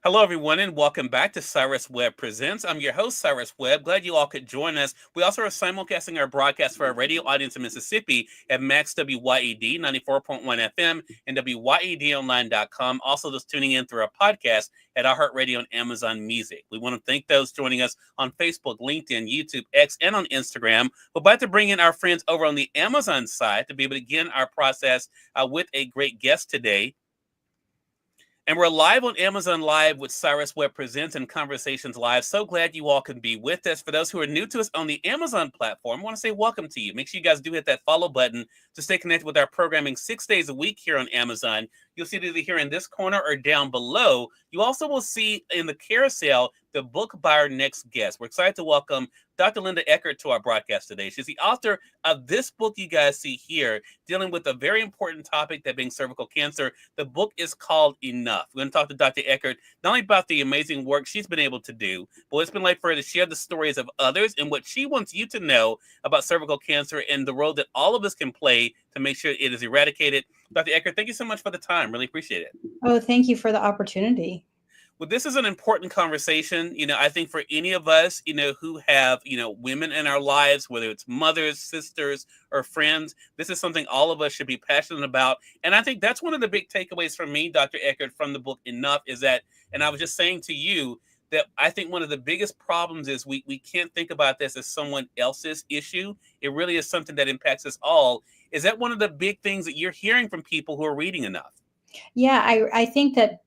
Hello, everyone, and welcome back to Cyrus Webb Presents. I'm your host, Cyrus Webb. Glad you all could join us. We also are simulcasting our broadcast for our radio audience in Mississippi at Max WYED 94.1 FM and WYEDonline.com. Also, just tuning in through our podcast at iHeartRadio and Amazon Music. We want to thank those joining us on Facebook, LinkedIn, YouTube, X, and on Instagram. We're about to bring in our friends over on the Amazon side to be able to begin our process with a great guest today. And we're live on Amazon Live with Cyrus Webb Presents and Conversations Live. So glad you all can be with us. For those who are new to us on the Amazon platform, I want to say welcome to you. Make sure you guys do hit that follow button to stay connected with our programming 6 days a week here on Amazon. You'll see it either here in this corner or down below. You also will see in the carousel the book by our next guest. We're excited to welcome Dr. Linda Eckert to our broadcast today. She's the author of this book you guys see here, dealing with a very important topic, that being cervical cancer. The book is called Enough. We're going to talk to Dr. Eckert not only about the amazing work she's been able to do, but it's been like for her to share the stories of others and what she wants you to know about cervical cancer and the role that all of us can play to make sure it is eradicated. Dr. Eckert, thank you so much for the time. Really appreciate it. Oh, thank you for the opportunity. Well, this is an important conversation. I think for any of us, who have, women in our lives, whether it's mothers, sisters, or friends, this is something all of us should be passionate about. And I think that's one of the big takeaways from me, Dr. Eckert, from the book Enough is that, and I was just saying to you, that I think one of the biggest problems is we can't think about this as someone else's issue. It really is something that impacts us all. Is that one of the big things that you're hearing from people who are reading Enough? Yeah, I think that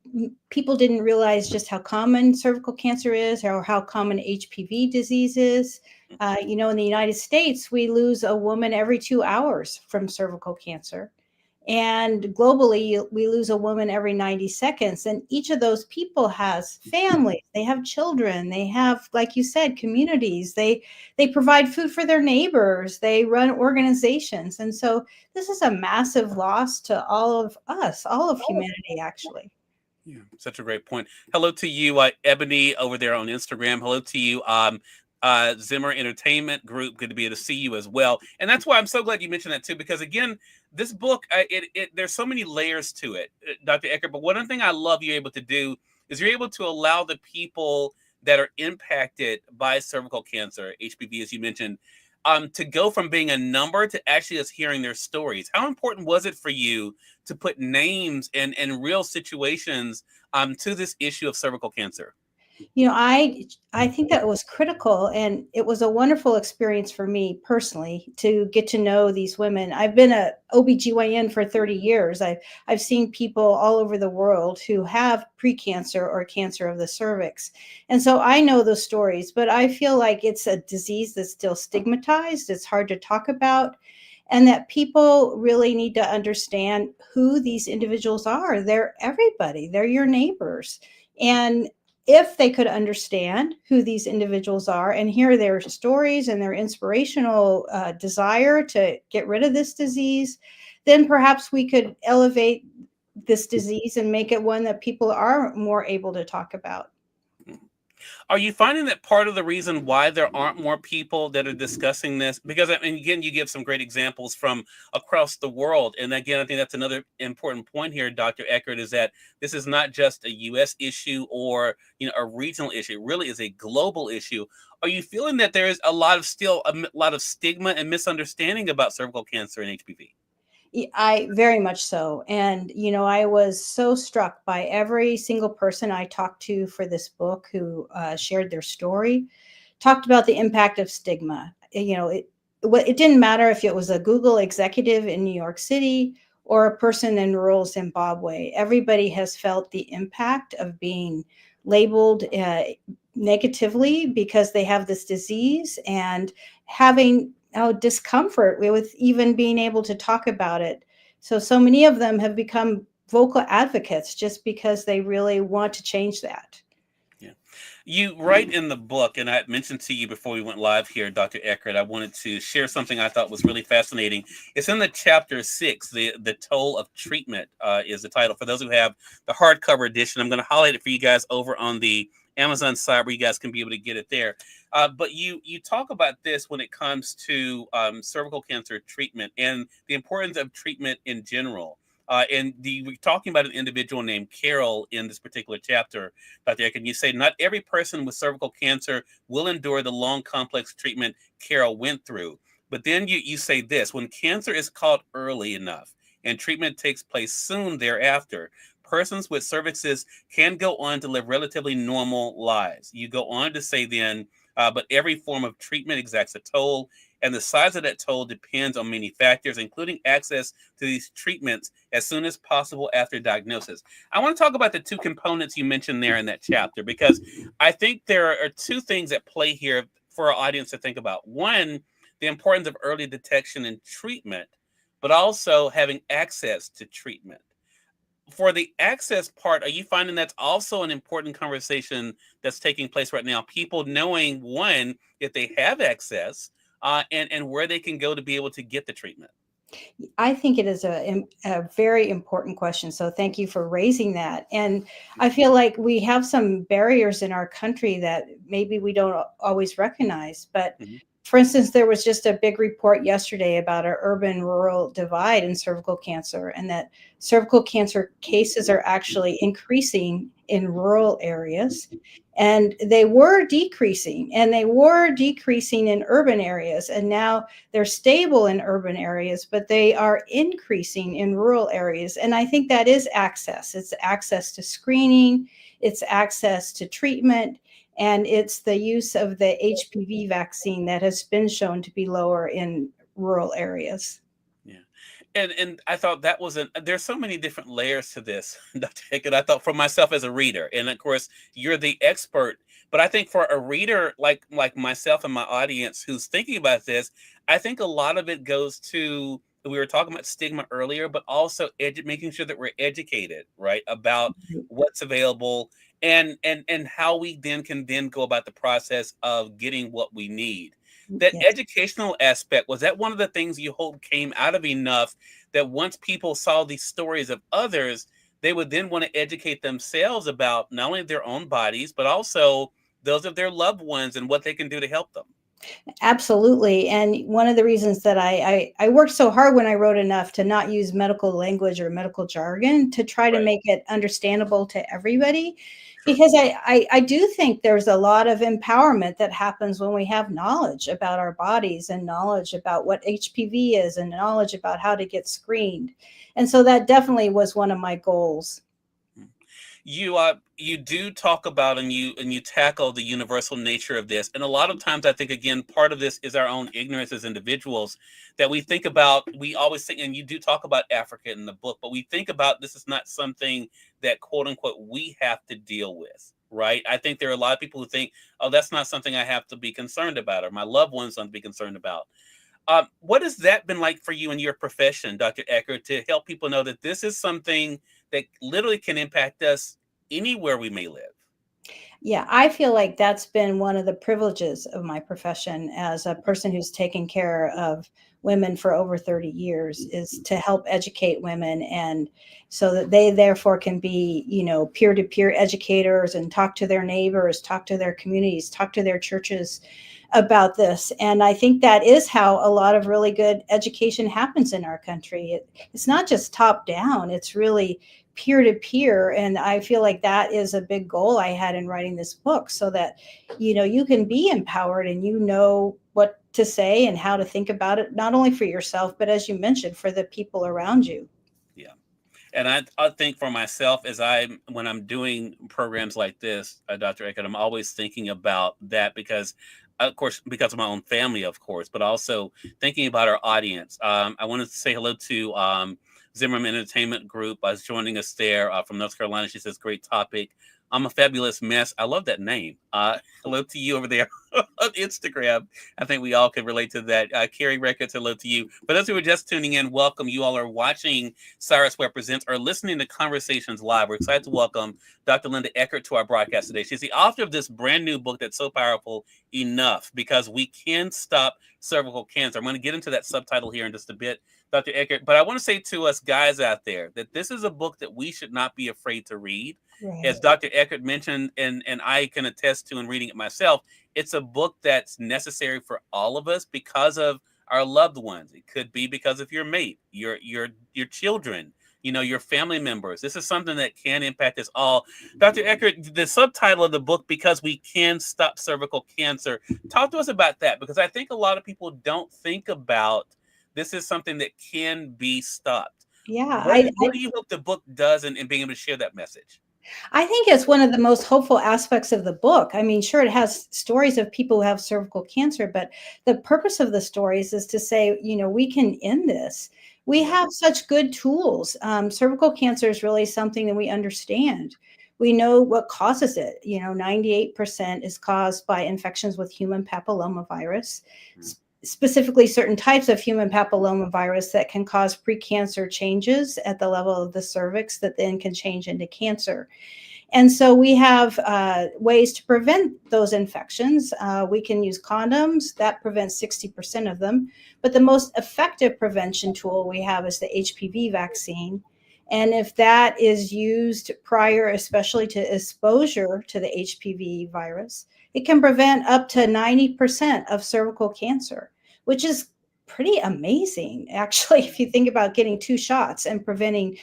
people didn't realize just how common cervical cancer is or how common HPV disease is. In the United States, we lose a woman every 2 hours from cervical cancer. And globally, we lose a woman every 90 seconds. And each of those people has families, they have children, they have, like you said, communities, they provide food for their neighbors, they run organizations. And so this is a massive loss to all of us, all of humanity, actually. Yeah, such a great point. Hello to you, Ebony, over there on Instagram. Hello to you, Zimmer Entertainment Group. Good to be able to see you as well. And that's why I'm so glad you mentioned that too, because again, this book, there's so many layers to it, Dr. Eckert. But one thing I love you're able to do is you're able to allow the people that are impacted by cervical cancer, HPV, as you mentioned, to go from being a number to actually just hearing their stories. How important was it for you to put names and real situations to this issue of cervical cancer? I think that was critical, and it was a wonderful experience for me personally to get to know these women. I've been a OBGYN for 30 years. I've seen people all over the world who have precancer or cancer of the cervix. And so I know those stories, but I feel like it's a disease that's still stigmatized. It's hard to talk about, and that people really need to understand who these individuals are. They're everybody. They're your neighbors. And if they could understand who these individuals are and hear their stories and their inspirational desire to get rid of this disease, then perhaps we could elevate this disease and make it one that people are more able to talk about. Are you finding that part of the reason why there aren't more people that are discussing this? Because, I mean, again, you give some great examples from across the world. And again, I think that's another important point here, Dr. Eckert, is that this is not just a U.S. issue or, a regional issue. It really is a global issue. Are you feeling that there is a lot of stigma and misunderstanding about cervical cancer and HPV? I very much so. And, I was so struck by every single person I talked to for this book who shared their story, talked about the impact of stigma. It didn't matter if it was a Google executive in New York City or a person in rural Zimbabwe. Everybody has felt the impact of being labeled negatively because they have this disease and having discomfort with even being able to talk about it. So many of them have become vocal advocates just because they really want to change that. Yeah. You write in the book, and I mentioned to you before we went live here, Dr. Eckert, I wanted to share something I thought was really fascinating. It's in the chapter 6, the toll of treatment is the title. For those who have the hardcover edition, I'm going to highlight it for you guys over on the Amazon side where you guys can be able to get it there. But you talk about this when it comes to cervical cancer treatment and the importance of treatment in general. we're talking about an individual named Carol in this particular chapter, Dr. Eckert, and you say not every person with cervical cancer will endure the long, complex treatment Carol went through. But then you say this: when cancer is caught early enough and treatment takes place soon thereafter, persons with cervixes can go on to live relatively normal lives. You go on to say then, but every form of treatment exacts a toll, and the size of that toll depends on many factors, including access to these treatments as soon as possible after diagnosis. I want to talk about the two components you mentioned there in that chapter, because I think there are two things at play here for our audience to think about. One, the importance of early detection and treatment, but also having access to treatment. For the access part, are you finding that's also an important conversation that's taking place right now? People knowing, one, if they have access, and where they can go to be able to get the treatment. I think it is a very important question. So thank you for raising that. And I feel like we have some barriers in our country that maybe we don't always recognize. But Mhm. for instance, there was just a big report yesterday about an urban rural divide in cervical cancer, and that cervical cancer cases are actually increasing in rural areas. And they were decreasing in urban areas. And now they're stable in urban areas, but they are increasing in rural areas. And I think that is access. It's access to screening, it's access to treatment, and it's the use of the HPV vaccine that has been shown to be lower in rural areas. Yeah. And I thought that was there's so many different layers to this, Dr. Hickett. I thought for myself as a reader, and of course you're the expert, but I think for a reader like myself and my audience who's thinking about this, I think a lot of it goes to, we were talking about stigma earlier, but also making sure that we're educated, right, about what's available, and how we then can then go about the process of getting what we need. That Yes. educational aspect, was that one of the things you hope came out of enough that once people saw these stories of others, they would then want to educate themselves about not only their own bodies, but also those of their loved ones and what they can do to help them? Absolutely. And one of the reasons that I worked so hard when I wrote enough to not use medical language or medical jargon to try to Right. make it understandable to everybody, Sure. because I do think there's a lot of empowerment that happens when we have knowledge about our bodies and knowledge about what HPV is and knowledge about how to get screened. And so that definitely was one of my goals. You do talk about, and you tackle the universal nature of this, and a lot of times I think, again, part of this is our own ignorance as individuals, that we think about, we always think, and you do talk about Africa in the book, but we think about this is not something that, quote unquote, we have to deal with, right? I think there are a lot of people who think, oh, that's not something I have to be concerned about, or my loved ones don't be concerned about. What has that been like for you in your profession, Dr. Eckert, to help people know that this is something that literally can impact us anywhere we may live? Yeah, I feel like that's been one of the privileges of my profession as a person who's taken care of women for over 30 years, is to help educate women, and so that they therefore can be, peer-to-peer educators and talk to their neighbors, talk to their communities, talk to their churches about this. And I think that is how a lot of really good education happens in our country. It's not just top down, it's really peer to peer. And I feel like that is a big goal I had in writing this book, so that, you can be empowered and you know what to say and how to think about it, not only for yourself, but as you mentioned, for the people around you. Yeah. And I think for myself, when I'm doing programs like this, Dr. Eckert, I'm always thinking about that, because, of course, because of my own family, of course, but also thinking about our audience. I wanted to say hello to Zimmerman Entertainment Group. I was joining us there from North Carolina. She says, great topic. I'm a fabulous mess. I love that name. Hello to you over there on Instagram. I think we all can relate to that. Carrie Records, hello to you. For those who are just tuning in, welcome. You all are watching Cyrus Webb Presents or listening to Conversations Live. We're excited to welcome Dr. Linda Eckert to our broadcast today. She's the author of this brand new book that's so powerful, Enough, Because We Can Stop Cervical Cancer. I'm going to get into that subtitle here in just a bit, Dr. Eckert, but I want to say to us guys out there that this is a book that we should not be afraid to read. As Right. Dr. Eckert mentioned, and I can attest to in reading it myself, it's a book that's necessary for all of us because of our loved ones. It could be because of your mate, your children, your family members. This is something that can impact us all. Dr. Eckert, the subtitle of the book, Because We Can Stop Cervical Cancer. Talk to us about that, because I think a lot of people don't think about this is something that can be stopped. Yeah, What do you hope the book does in being able to share that message? I think it's one of the most hopeful aspects of the book. I mean, sure, it has stories of people who have cervical cancer, but the purpose of the stories is to say, we can end this. We Yeah. have such good tools. Cervical cancer is really something that we understand. We know what causes it. 98% is caused by infections with human papillomavirus, Mm. specifically certain types of human papillomavirus that can cause precancer changes at the level of the cervix that then can change into cancer. And so we have ways to prevent those infections. We can use condoms, that prevents 60% of them. But the most effective prevention tool we have is the HPV vaccine. And if that is used prior, especially to exposure to the HPV virus, it can prevent up to 90% of cervical cancer, which is pretty amazing, actually, if you think about getting 2 shots and preventing,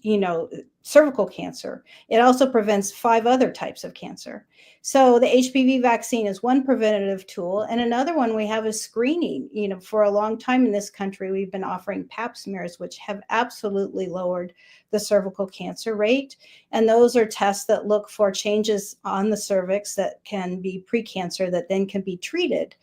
you know, cervical cancer. It also prevents 5 other types of cancer. So the HPV vaccine is one preventative tool. And another one we have is screening. For a long time in this country, we've been offering pap smears, which have absolutely lowered the cervical cancer rate. And those are tests that look for changes on the cervix that can be precancer that then can be treated.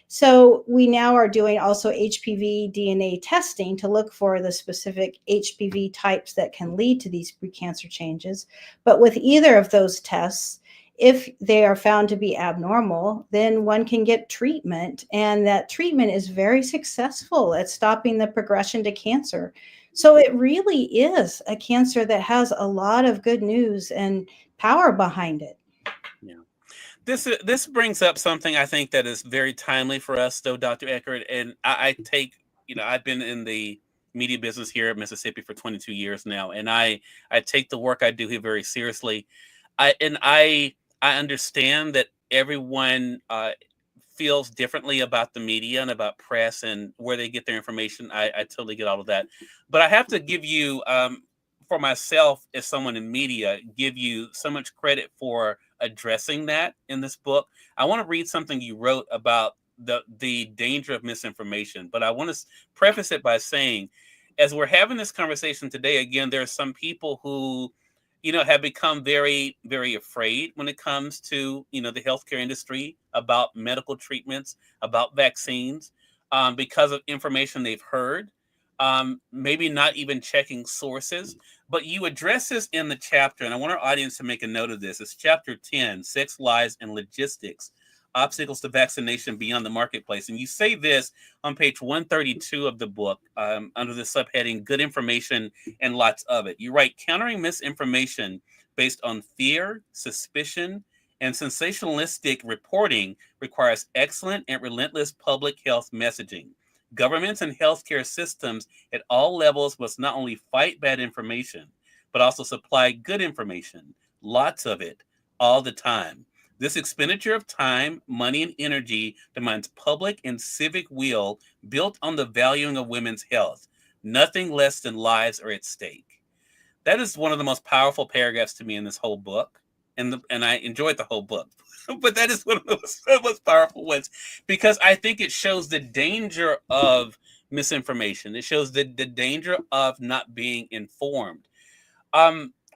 So we now are doing also HPV DNA testing to look for the specific HPV types that can lead to these precancer changes. But with either of those tests, if they are found to be abnormal, then one can get treatment, and that treatment is very successful at stopping the progression to cancer. So it really is a cancer that has a lot of good news and power behind it. Yeah. This brings up something I think that is very timely for us, though, Dr. Eckert. And I take, I've been in the media business here at Mississippi for 22 years now, and I take the work I do here very seriously. I understand that everyone feels differently about the media and about press and where they get their information. I totally get all of that, but I have to give you, for myself as someone in media, give you so much credit for addressing that in this book. I want to read something you wrote about the danger of misinformation, but I want to preface it by saying, as we're having this conversation today, again, there are some people who have become very, very afraid when it comes to, the healthcare industry, about medical treatments, about vaccines, because of information they've heard, maybe not even checking sources. But you address this in the chapter, and I want our audience to make a note of this. It's chapter 10, Sex, Lies, and Logistics, Obstacles to Vaccination Beyond the Marketplace. And you say this on page 132 of the book, under the subheading, Good Information and Lots of It. You write, countering misinformation based on fear, suspicion, and sensationalistic reporting requires excellent and relentless public health messaging. Governments and healthcare systems at all levels must not only fight bad information, but also supply good information, lots of it, all the time. This expenditure of time, money, and energy demands public and civic will built on the valuing of women's health. Nothing less than lives are at stake. That is one of the most powerful paragraphs to me in this whole book, and I enjoyed the whole book. But that is one of the most powerful ones, because I think it shows the danger of misinformation. It shows the danger of not being informed.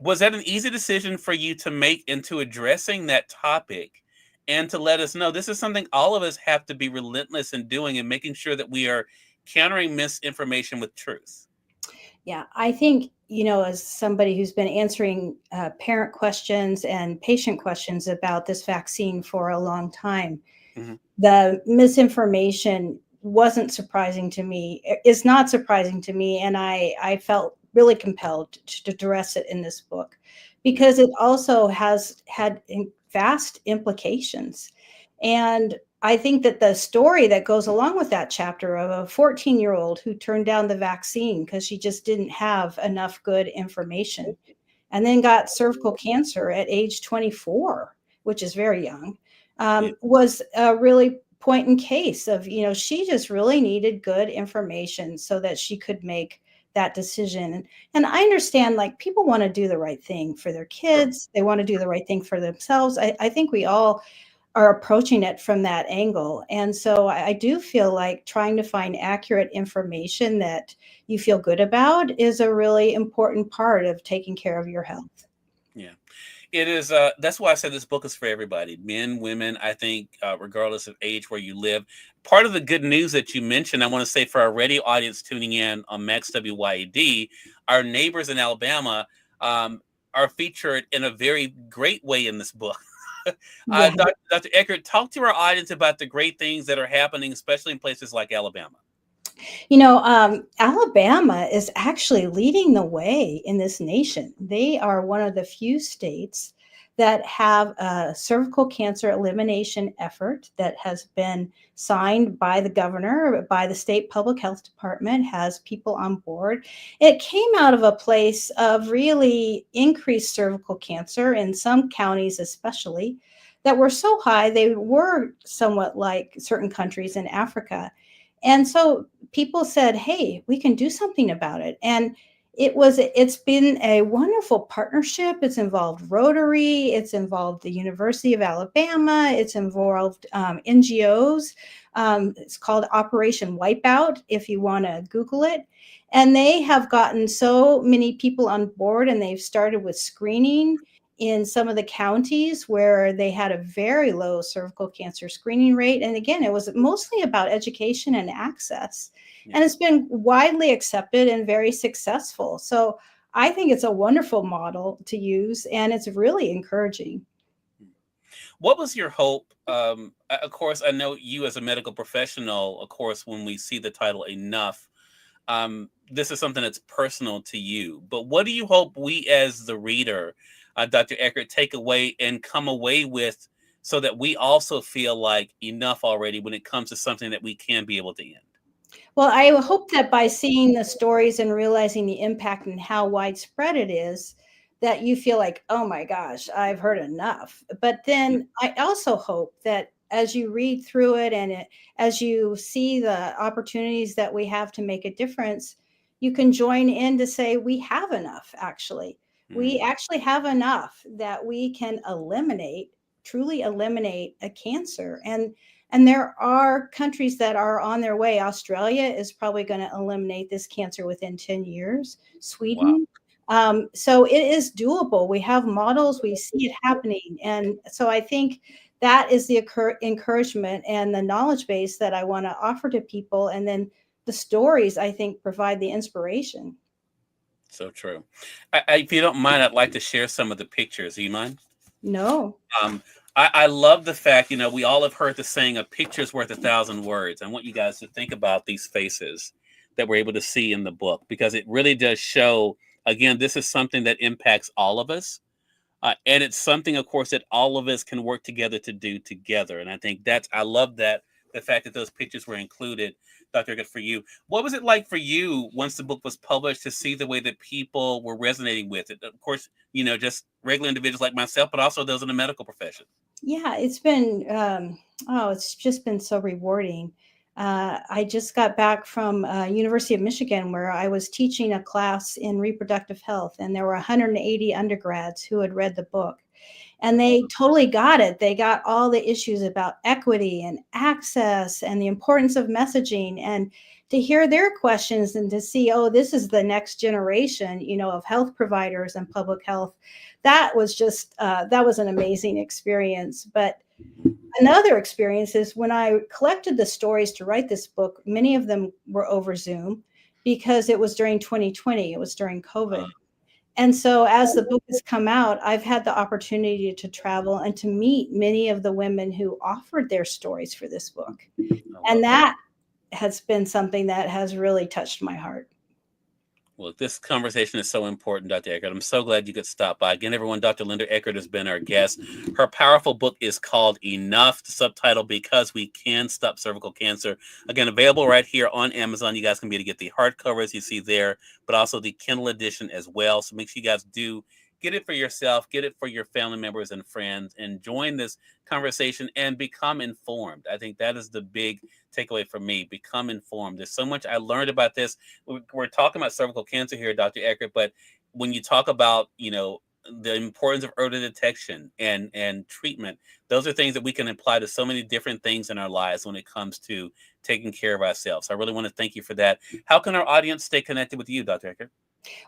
Was that an easy decision for you to make into addressing that topic, and to let us know this is something all of us have to be relentless in doing, and making sure that we are countering misinformation with truth? Yeah, I think, as somebody who's been answering parent questions and patient questions about this vaccine for a long time, Hmm. the misinformation wasn't surprising to me. It's not surprising to me. And I felt really compelled to address it in this book because it also has had vast implications. And I think that the story that goes along with that chapter of a 14-year-old who turned down the vaccine because she just didn't have enough good information and then got cervical cancer at age 24, which is very young, Yeah. was a really point in case of, she just really needed good information so that she could make that decision. And I understand, like, people want to do the right thing for their Sure. kids. They want to do the right thing for themselves. I think we all are approaching it from that angle. And so I do feel like trying to find accurate information that you feel good about is a really important part of taking care of your health. Yeah. It is. That's why I said this book is for everybody, men, women. I think, regardless of age, where you live. Part of the good news that you mentioned, I want to say for our radio audience tuning in on Max WYED, our neighbors in Alabama um, are featured in a very great way in this book. Yeah. Dr. Eckert, talk to our audience about the great things that are happening, especially in places like Alabama. Alabama is actually leading the way in this nation. They are one of the few states that have a cervical cancer elimination effort that has been signed by the governor, by the state public health department, has people on board. It came out of a place of really increased cervical cancer in some counties, especially, that were so high they were somewhat like certain countries in Africa. And so people said, "Hey, we can do something about it." And it's been a wonderful partnership. It's involved Rotary, it's involved the University of Alabama, it's involved NGOs. It's called Operation Wipeout, if you want to Google it. And they have gotten so many people on board, and they've started with screening in some of the counties where they had a very low cervical cancer screening rate. And again, it was mostly about education and access. Yeah. And it's been widely accepted and very successful. So I think it's a wonderful model to use, and it's really encouraging. What was your hope? Of course, I know you as a medical professional, of course, when we see the title Enough, this is something that's personal to you. But what do you hope we as the reader, Dr. Eckert, take away and come away with so that we also feel like enough already when it comes to something that we can be able to end? Well, I hope that by seeing the stories and realizing the impact and how widespread it is, that you feel like, oh my gosh, I've heard enough. But Yeah. then I also hope that as you read through it and as you see the opportunities that we have to make a difference, you can join in to say, we have enough, actually. We Mm, actually have enough that we can eliminate, truly eliminate a cancer. And there are countries that are on their way. Australia is probably going to eliminate this cancer within 10 years. wow. Sweden. So it is doable. We have models, we see it happening. And so I think that is the encouragement and the knowledge base that I want to offer to people. And then the stories, I think, provide the inspiration. So true. If you don't mind, I'd like to share some of the pictures. Do you mind? No. Um, I love the fact, we all have heard the saying, a picture's worth a thousand words. I want you guys to think about these faces that we're able to see in the book because it really does show, again, this is something that impacts all of us. And it's something, of course, that all of us can work together to do together. And I think I love that, the fact that those pictures were included, Dr. Good, for you. What was it like for you once the book was published to see the way that people were resonating with it? Of course, just regular individuals like myself, but also those in the medical profession. Yeah, it's just been so rewarding. I just got back from University of Michigan where I was teaching a class in reproductive health, and there were 180 undergrads who had read the book. And they totally got it. They got all the issues about equity and access and the importance of messaging, and to hear their questions and to see, oh, this is the next generation, of health providers and public health. That was an amazing experience. But another experience is when I collected the stories to write this book, many of them were over Zoom because it was during 2020, it was during Uh, COVID. And so as the book has come out, I've had the opportunity to travel and to meet many of the women who offered their stories for this book. I And love that. that has been something that has really touched my heart. Well, this conversation is so important, Dr. Eckert. I'm so glad you could stop by. Again, everyone, Dr. Linda Eckert has been our guest. Her powerful book is called Enough, the subtitle, Because We Can Stop Cervical Cancer. Again, available right here on Amazon. You guys can be able to get the hardcovers you see there, but also the Kindle edition as well. So make sure you guys do get it for yourself, get it for your family members and friends, and join this conversation and become informed. I think that is the big takeaway for me. Become informed. There's so much I learned about this. We're talking about cervical cancer here, Dr. Eckert, but when you talk about, the importance of early detection and treatment, those are things that we can apply to so many different things in our lives when it comes to taking care of ourselves. So I really want to thank you for that. How can our audience stay connected with you, Dr. Eckert?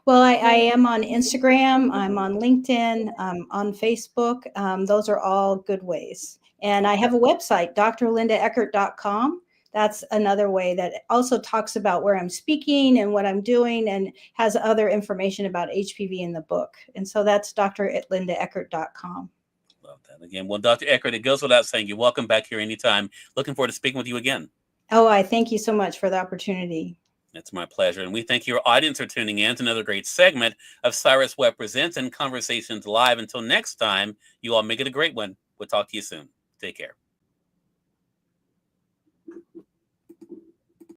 Well, I am on Instagram, I'm on LinkedIn, I'm on Facebook. Those are all good ways. And I have a website, drlindaeckert.com. That's another way that also talks about where I'm speaking and what I'm doing and has other information about HPV in the book. And so that's drlindaeckert.com. Love that. Again, well, Dr. Eckert, it goes without saying, you're welcome back here anytime. Looking forward to speaking with you again. Oh, I thank you so much for the opportunity. It's my pleasure. And we thank your audience for tuning in to another great segment of Cyrus Webb Presents and Conversations Live. Until next time, you all make it a great one. We'll talk to you soon. Take care.